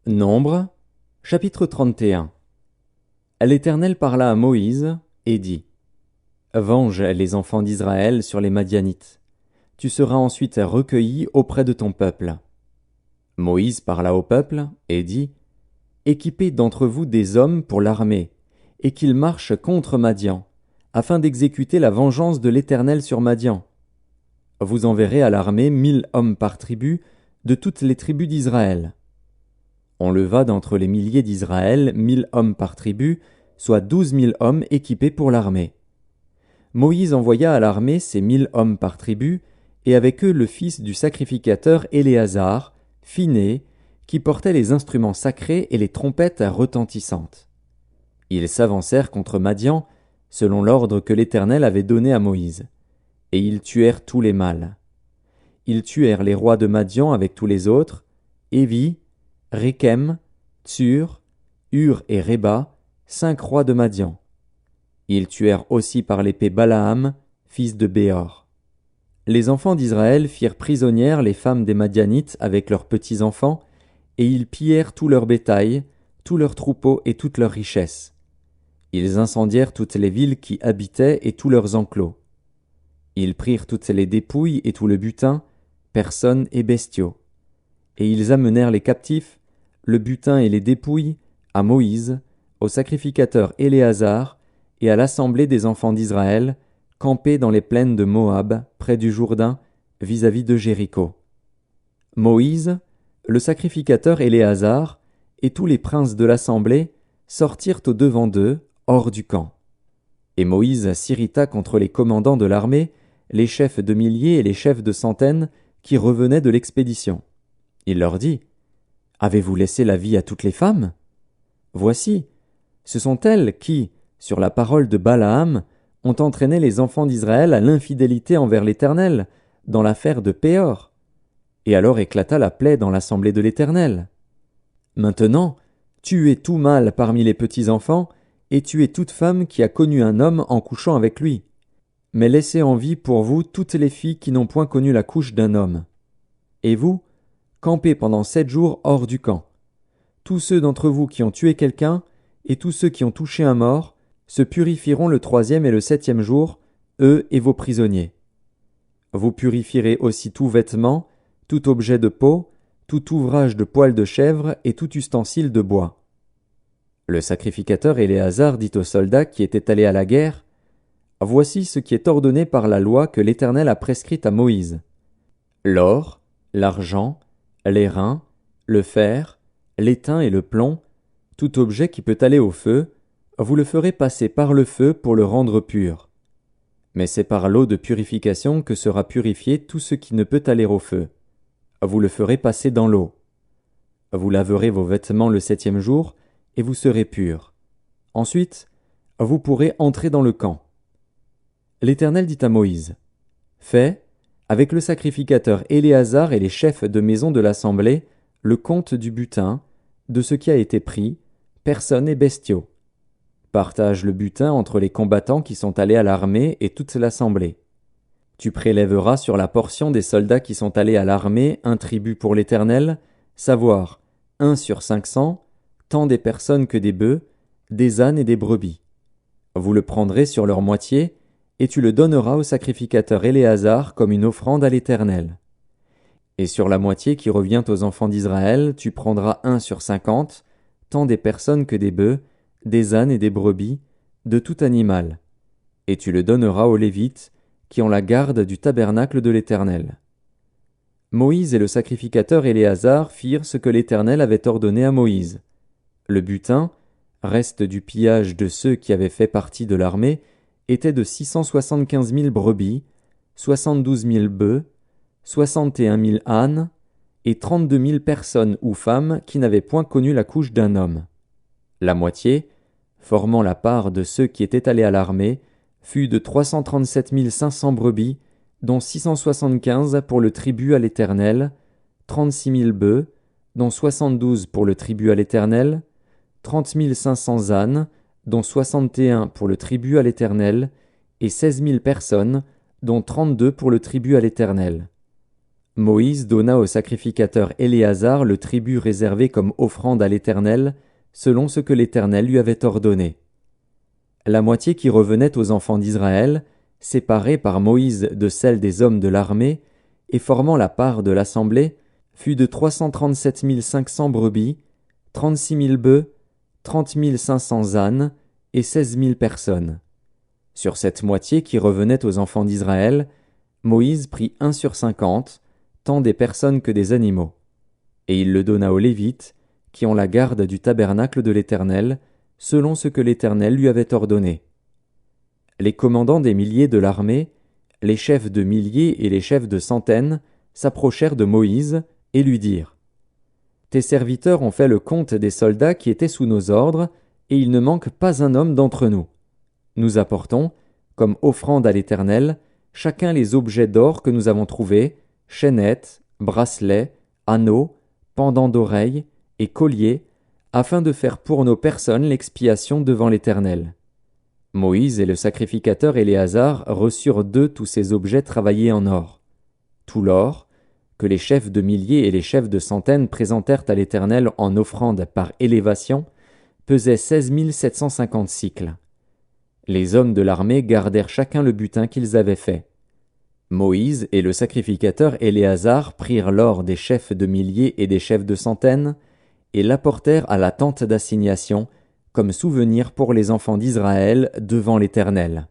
Nombre, chapitre 31. L'Éternel parla à Moïse et dit: Venge les enfants d'Israël sur les Madianites. Tu seras ensuite recueilli auprès de ton peuple. Moïse parla au peuple et dit: Équipez d'entre vous des hommes pour l'armée, et qu'ils marchent contre Madian, afin d'exécuter la vengeance de l'Éternel sur Madian. Vous enverrez à l'armée 1000 hommes par tribu, de toutes les tribus d'Israël. On leva d'entre les milliers d'Israël 1000 hommes par tribu, soit 12 000 hommes équipés pour l'armée. Moïse envoya à l'armée ces 1000 hommes par tribu, et avec eux le fils du sacrificateur Éléazar, Phinées, qui portait les instruments sacrés et les trompettes retentissantes. Ils s'avancèrent contre Madian, selon l'ordre que l'Éternel avait donné à Moïse, et ils tuèrent tous les mâles. Ils tuèrent les rois de Madian avec tous les autres, Évi, Rékem, Tsur, Hur et Réba, 5 rois de Madian. Ils tuèrent aussi par l'épée Balaam, fils de Béor. Les enfants d'Israël firent prisonnières les femmes des Madianites avec leurs petits-enfants, et ils pillèrent tout leur bétail, tous leurs troupeaux et toutes leurs richesses. Ils incendièrent toutes les villes qui habitaient et tous leurs enclos. Ils prirent toutes les dépouilles et tout le butin, personnes et bestiaux. Et ils amenèrent les captifs, le butin et les dépouilles, à Moïse, au sacrificateur Éléazar, et à l'assemblée des enfants d'Israël, campés dans les plaines de Moab, près du Jourdain, vis-à-vis de Jéricho. Moïse, le sacrificateur Éléazar, et tous les princes de l'assemblée sortirent au devant d'eux, hors du camp. Et Moïse s'irrita contre les commandants de l'armée, les chefs de milliers et les chefs de centaines, qui revenaient de l'expédition. Il leur dit: Avez-vous laissé la vie à toutes les femmes? Voici, ce sont elles qui, sur la parole de Balaam, ont entraîné les enfants d'Israël à l'infidélité envers l'Éternel, dans l'affaire de Péor. Et alors éclata la plaie dans l'assemblée de l'Éternel. Maintenant, tuez tout mâle parmi les petits-enfants, et tuez toute femme qui a connu un homme en couchant avec lui. Mais laissez en vie pour vous toutes les filles qui n'ont point connu la couche d'un homme. Et vous, campez pendant 7 jours hors du camp. Tous ceux d'entre vous qui ont tué quelqu'un, et tous ceux qui ont touché un mort, se purifieront le 3e et le 7e jour, eux et vos prisonniers. Vous purifierez aussi tout vêtement, tout objet de peau, tout ouvrage de poil de chèvre et tout ustensile de bois. Le sacrificateur Éléazar dit aux soldats qui étaient allés à la guerre: Voici ce qui est ordonné par la loi que l'Éternel a prescrite à Moïse. L'or, l'argent, l'airain, le fer, l'étain et le plomb, tout objet qui peut aller au feu, vous le ferez passer par le feu pour le rendre pur. Mais c'est par l'eau de purification que sera purifié tout ce qui ne peut aller au feu. Vous le ferez passer dans l'eau. Vous laverez vos vêtements le 7e jour, et vous serez purs. Ensuite, vous pourrez entrer dans le camp. L'Éternel dit à Moïse: Fais, avec le sacrificateur Éléazar et les chefs de maison de l'assemblée, le compte du butin, de ce qui a été pris, personnes et bestiaux. Partage le butin entre les combattants qui sont allés à l'armée et toute l'assemblée. Tu prélèveras sur la portion des soldats qui sont allés à l'armée un tribut pour l'Éternel, savoir 1 sur 500, tant des personnes que des bœufs, des ânes et des brebis. Vous le prendrez sur leur moitié, et tu le donneras au sacrificateur Éléazar comme une offrande à l'Éternel. Et sur la moitié qui revient aux enfants d'Israël, tu prendras 1 sur 50, tant des personnes que des bœufs, des ânes et des brebis, de tout animal. Et tu le donneras aux Lévites, qui ont la garde du tabernacle de l'Éternel. Moïse et le sacrificateur Éléazar firent ce que l'Éternel avait ordonné à Moïse. Le butin, reste du pillage de ceux qui avaient fait partie de l'armée, était de 675 000 brebis, 72 000 bœufs, 61 000 ânes, et 32 000 personnes ou femmes qui n'avaient point connu la couche d'un homme. La moitié, formant la part de ceux qui étaient allés à l'armée, fut de 337 500 brebis, dont 675 pour le tribut à l'Éternel, 36 000 bœufs, dont 72 pour le tribut à l'Éternel, 30 500 ânes, dont 61 pour le tribut à l'Éternel, et 16 000 personnes, dont 32 pour le tribut à l'Éternel. Moïse donna au sacrificateur Éléazar le tribut réservé comme offrande à l'Éternel, selon ce que l'Éternel lui avait ordonné. La moitié qui revenait aux enfants d'Israël, séparée par Moïse de celle des hommes de l'armée, et formant la part de l'assemblée, fut de 337 500 brebis, 36 000 bœufs, 30 500 ânes et 16 000 personnes. Sur cette moitié qui revenait aux enfants d'Israël, Moïse prit 1/50, tant des personnes que des animaux. Et il le donna aux Lévites, qui ont la garde du tabernacle de l'Éternel, selon ce que l'Éternel lui avait ordonné. Les commandants des milliers de l'armée, les chefs de milliers et les chefs de centaines, s'approchèrent de Moïse et lui dirent : « Tes serviteurs ont fait le compte des soldats qui étaient sous nos ordres, et il ne manque pas un homme d'entre nous. Nous apportons, comme offrande à l'Éternel, chacun les objets d'or que nous avons trouvés, chaînettes, bracelets, anneaux, pendants d'oreilles et colliers, afin de faire pour nos personnes l'expiation devant l'Éternel. » Moïse et le sacrificateur Éléazar reçurent d'eux tous ces objets travaillés en or. Tout l'or, que les chefs de milliers et les chefs de centaines présentèrent à l'Éternel en offrande par élévation, pesait 16 750 sicles. Les hommes de l'armée gardèrent chacun le butin qu'ils avaient fait. Moïse et le sacrificateur Éléazar prirent l'or des chefs de milliers et des chefs de centaines, et l'apportèrent à la tente d'assignation, comme souvenir pour les enfants d'Israël devant l'Éternel.